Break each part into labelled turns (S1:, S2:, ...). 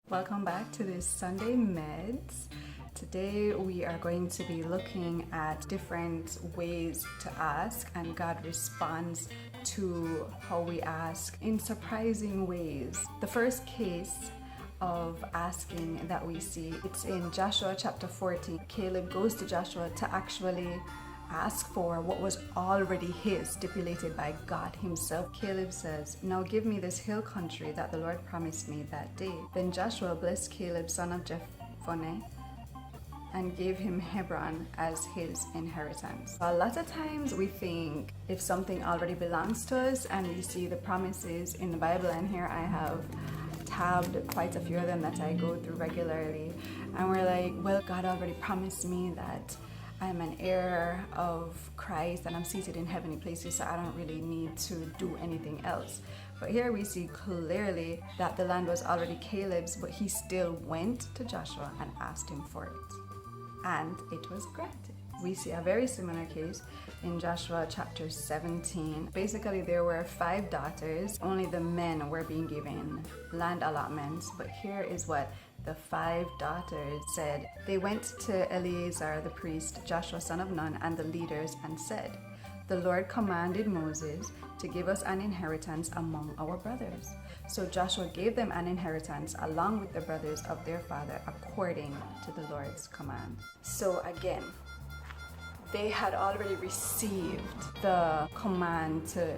S1: Welcome back to this Sunday Medz. Today we are going to be looking at different ways to ask, and God responds to how we ask in surprising ways. The first case of asking that we see, it's in Joshua chapter 14. Caleb goes to Joshua to actually ask for what was already his, stipulated by God himself. Caleb says, "Now give me this hill country that the Lord promised me that day." Then Joshua blessed Caleb, son of Jephunneh, and gave him Hebron as his inheritance. A lot of times we think if something already belongs to us and we see the promises in the Bible, and here I have tabbed quite a few of them that I go through regularly, and we're like, well, God already promised me that I'm an heir of Christ and I'm seated in heavenly places, so I don't really need to do anything else. But here we see clearly that the land was already Caleb's, but he still went to Joshua and asked him for it, and it was granted. We see a very similar case in Joshua chapter 17. Basically, there were 5 daughters. Only the men were being given land allotments, but here is what the 5 daughters said. They went to Eleazar the priest, Joshua son of Nun, and the leaders and said, "The Lord commanded Moses to give us an inheritance among our brothers." So Joshua gave them an inheritance along with the brothers of their father according to the Lord's command. So again, they had already received the command to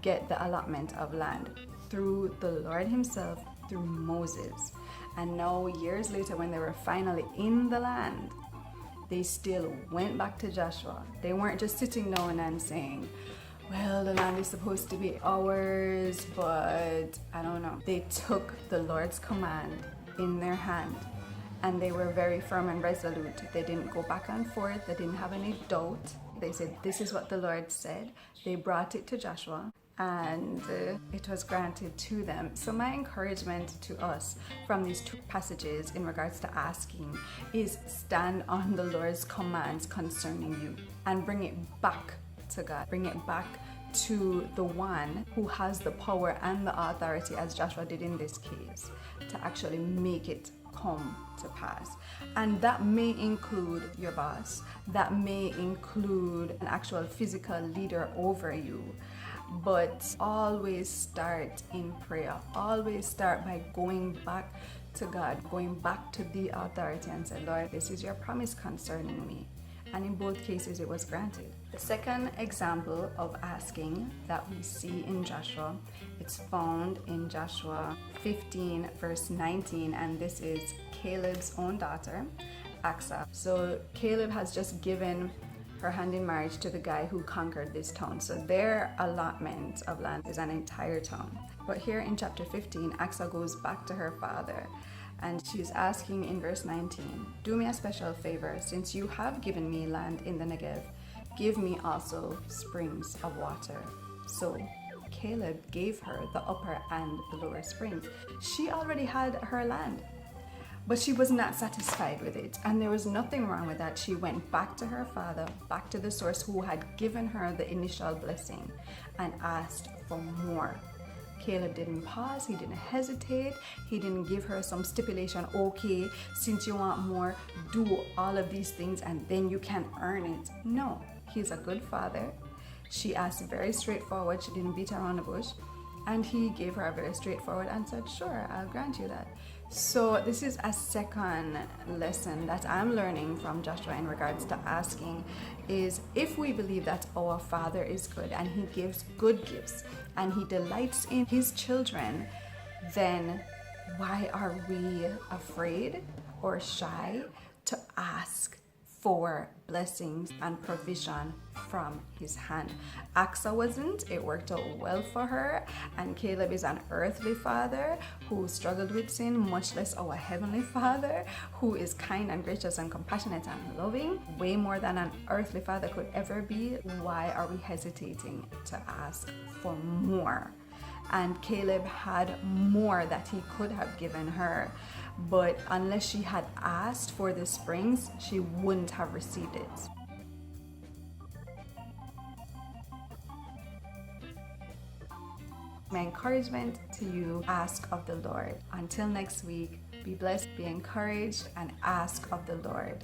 S1: get the allotment of land through the Lord himself, through Moses. And now, years later, when they were finally in the land, they still went back to Joshua. They weren't just sitting down and saying, well, the land is supposed to be ours, but I don't know. They took the Lord's command in their hand, and they were very firm and resolute. They didn't go back and forth. They didn't have any doubt. They said, this is what the Lord said. They brought it to Joshua, and it was granted to them. So my encouragement to us from these 2 passages in regards to asking is stand on the Lord's commands concerning you and bring it back to God. Bring it back to the one who has the power and the authority, as Joshua did in this case, to actually make it come to pass. And that may include your boss. That may include an actual physical leader over you. But always start in prayer. Always start by going back to God, going back to the authority and say, Lord, this is your promise concerning me. And in both cases, it was granted. The second example of asking that we see in Joshua, it's found in Joshua 15 verse 19, and this is Caleb's own daughter, Aksa. So Caleb has just given her hand in marriage to the guy who conquered this town. So their allotment of land is an entire town. But here in chapter 15, Aksa goes back to her father, and she's asking in verse 19, "Do me a special favor, since you have given me land in the Negev, give me also springs of water." So Caleb gave her the upper and the lower springs. She already had her land, but she was not satisfied with it, and there was nothing wrong with that. She went back to her father, back to the source who had given her the initial blessing, and asked for more. Caleb didn't pause, he didn't hesitate, he didn't give her some stipulation, okay, since you want more, do all of these things and then you can earn it. No, he's a good father. She asked very straightforward, she didn't beat around the bush, and he gave her a very straightforward and said, sure, I'll grant you that. So this is a second lesson that I'm learning from Joshua in regards to asking, is if we believe that our Father is good and he gives good gifts and he delights in his children, then why are we afraid or shy to ask for blessings and provision from his hand? Aksa wasn't. It worked out well for her, and Caleb is an earthly father who struggled with sin, much less our heavenly Father who is kind and gracious and compassionate and loving, way more than an earthly father could ever be. Why are we hesitating to ask for more? And Caleb had more that he could have given her, but unless she had asked for the springs, she wouldn't have received it. My encouragement to you, ask of the Lord. Until next week, Be blessed, be encouraged, and ask of the Lord.